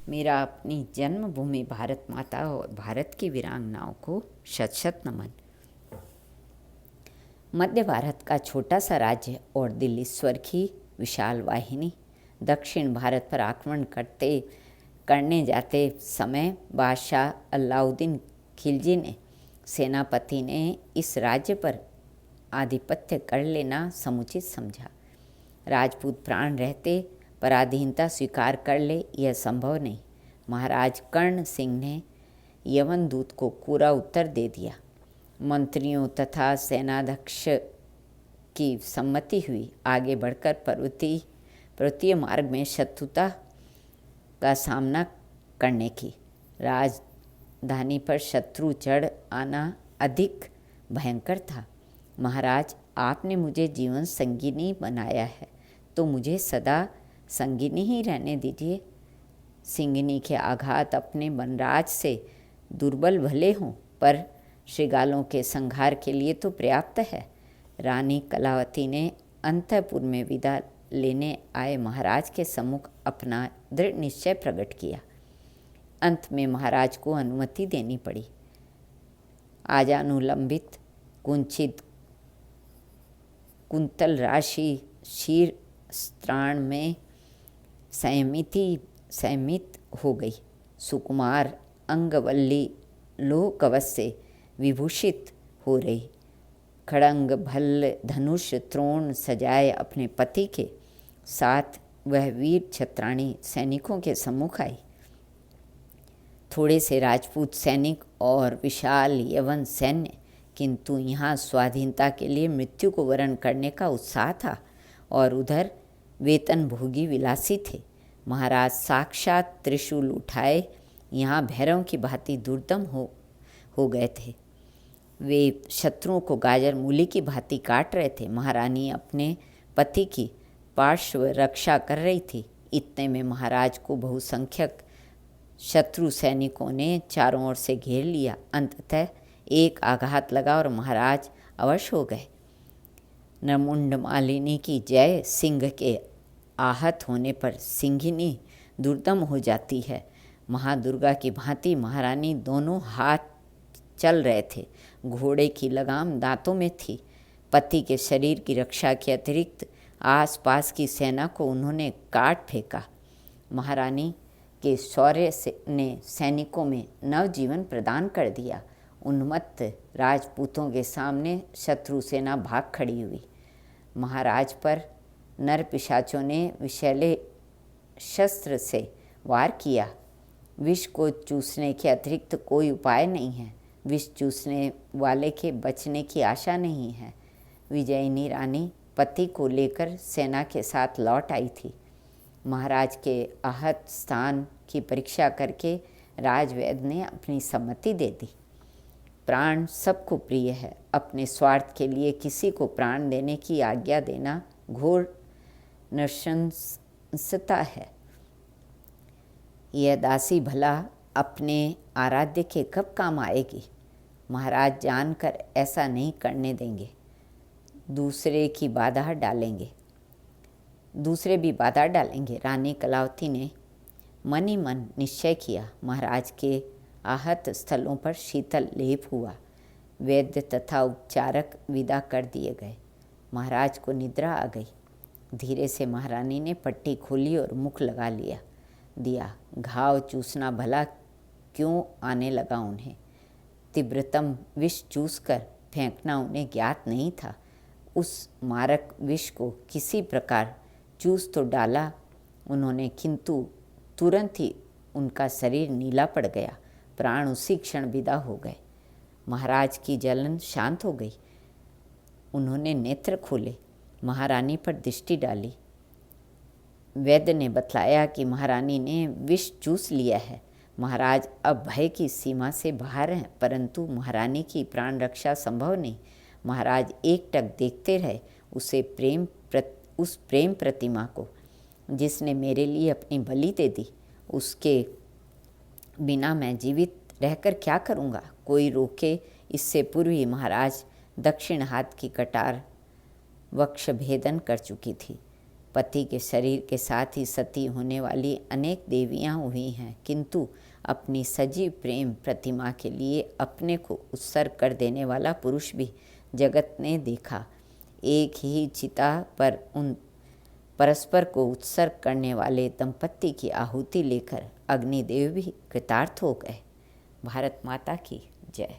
मेरा अपनी जन्मभूमि भारत माता और भारत की वीरांगनाओं को शत शत नमन। मध्य भारत का छोटा सा राज्य और दिल्लीश्वर की विशाल वाहिनी दक्षिण भारत पर आक्रमण करने जाते समय बादशाह अलाउद्दीन खिलजी ने सेनापति ने इस राज्य पर आधिपत्य कर लेना समुचित समझा। राजपूत प्राण रहते पराधीनता स्वीकार कर ले, यह संभव नहीं। महाराज कर्ण सिंह ने यवन दूत को पूरा उत्तर दे दिया। मंत्रियों तथा सेनाध्यक्ष की सम्मति हुई आगे बढ़कर पर्वतीय मार्ग में शत्रुता का सामना करने की। राजधानी पर शत्रु चढ़ आना अधिक भयंकर था। महाराज, आपने मुझे जीवन संगिनी बनाया है तो मुझे सदा संगिनी ही रहने दीजिए। सिंगिनी के आघात अपने वनराज से दुर्बल भले हों पर श्रृगालों के संहार के लिए तो पर्याप्त है। रानी कलावती ने अंतःपुर में विदा लेने आए महाराज के सम्मुख अपना दृढ़ निश्चय प्रकट किया। अंत में महाराज को अनुमति देनी पड़ी। आजानुलंबित कुंचित कुंतल राशि शीर स्त्राण में संयमित हो गई। सुकुमार अंगवल्ली लोह कवच से विभूषित हो रही। खड़ंग भल्ल धनुष त्रोण सजाए अपने पति के साथ वह वीर छत्राणी सैनिकों के सम्मुख आई। थोड़े से राजपूत सैनिक और विशाल यवन सैन्य, किंतु यहाँ स्वाधीनता के लिए मृत्यु को वरण करने का उत्साह था और उधर वेतन भोगी विलासी थे। महाराज साक्षात त्रिशूल उठाए यहाँ भैरव की भांति दुर्दम हो गए थे। वे शत्रुओं को गाजर मूली की भांति काट रहे थे। महारानी अपने पति की पार्श्व रक्षा कर रही थी। इतने में महाराज को बहुसंख्यक शत्रु सैनिकों ने चारों ओर से घेर लिया। अंततः एक आघात लगा और महाराज अवश हो गए। नरमुंड मालिनी की जय। सिंह के आहत होने पर सिंहिनी दुर्दम हो जाती है। महादुर्गा की भांति महारानी दोनों हाथ चल रहे थे। घोड़े की लगाम दांतों में थी। पति के शरीर की रक्षा के अतिरिक्त आसपास की सेना को उन्होंने काट फेंका। महारानी के शौर्य ने सैनिकों में नवजीवन प्रदान कर दिया। उन्मत्त राजपूतों के सामने शत्रु सेना भाग खड़ी हुई। महाराज पर नर पिशाचों ने विषैले शस्त्र से वार किया। विष को चूसने के अतिरिक्त कोई उपाय नहीं है। विष चूसने वाले के बचने की आशा नहीं है। विजयिनी रानी पति को लेकर सेना के साथ लौट आई थी। महाराज के आहत स्थान की परीक्षा करके राजवैद्य ने अपनी सम्मति दे दी। प्राण सबको प्रिय है। अपने स्वार्थ के लिए किसी को प्राण देने की आज्ञा देना घोर नृशंसता है। यह दासी भला अपने आराध्य के कब काम आएगी? महाराज जानकर ऐसा नहीं करने देंगे। दूसरे भी बाधा डालेंगे। रानी कलावती ने मन ही मन निश्चय किया। महाराज के आहत स्थलों पर शीतल लेप हुआ। वैद्य तथा उपचारक विदा कर दिए गए। महाराज को निद्रा आ गई। धीरे से महारानी ने पट्टी खोली और मुख लगा दिया। घाव चूसना भला क्यों आने लगा उन्हें। तीव्रतम विष चूसकर फेंकना उन्हें ज्ञात नहीं था। उस मारक विष को किसी प्रकार चूस तो डाला उन्होंने, किंतु तुरंत ही उनका शरीर नीला पड़ गया। प्राण उसी क्षण विदा हो गए। महाराज की जलन शांत हो गई। उन्होंने नेत्र खोले, महारानी पर दृष्टि डाली। वैद्य ने बतलाया कि महारानी ने विष चूस लिया है। महाराज अब भय की सीमा से बाहर हैं, परंतु महारानी की प्राण रक्षा संभव नहीं। महाराज एकटक देखते रहे उस प्रेम प्रतिमा को जिसने मेरे लिए अपनी बलि दे दी। उसके बिना मैं जीवित रहकर क्या करूँगा? कोई रोके इससे पूर्व ही महाराज दक्षिण हाथ की कटार वक्ष भेदन कर चुकी थी। पति के शरीर के साथ ही सती होने वाली अनेक देवियां हुई हैं, किंतु अपनी सजीव प्रेम प्रतिमा के लिए अपने को उत्सर्ग कर देने वाला पुरुष भी जगत ने देखा। एक ही चिता पर उन परस्पर को उत्सर्ग करने वाले दंपत्ति की आहुति लेकर अग्निदेव भी कृतार्थ हो गए। भारत माता की जय।